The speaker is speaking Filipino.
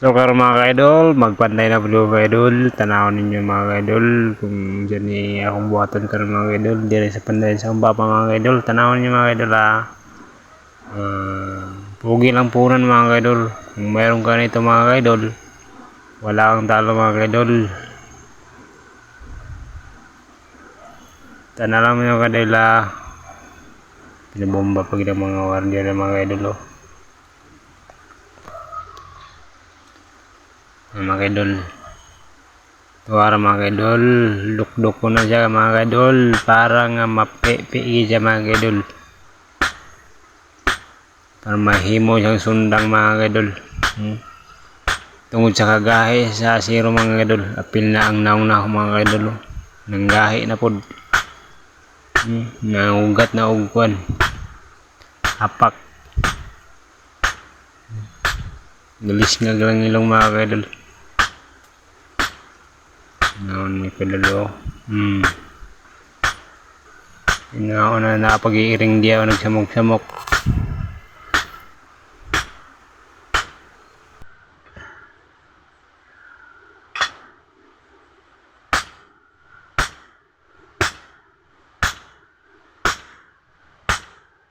So karon mga ka-idol, magpantay na po ka-idol. Tanawon ninyo mga ka-idol kung dyan ni akong buhaton karon mga ka-idol. Dire sa pandayan sa kumbaba mga ka-idol. Tanawon ninyo mga ka-idol ha. Pugi lang punan mga ka-idol. Kung mayroon ka nito mga ka-idol, wala kang talo mga ka-idol. Tanaw mo yung ka-idol ha. Pinabomba pag ng mga wardiya ng mga ka-idol oh. Mga ka-idol. Tuwara mga ka-idol, duk-duk ko na siya mga ka-idol, para nga mapi-pi siya mga ka-idol. Para mahimo siyang sundang mga ka-idol. Tungod sa kagahi sa asiro mga ka-idol, apil na ang naong na mga ka-idol. Nanggahi na pod. Naugat na ugkuan. Apak. Galis nga lang ilong mga ka-idol. Naon may kadalo. Inaon na napag-iiring diya o nagsamok-samok.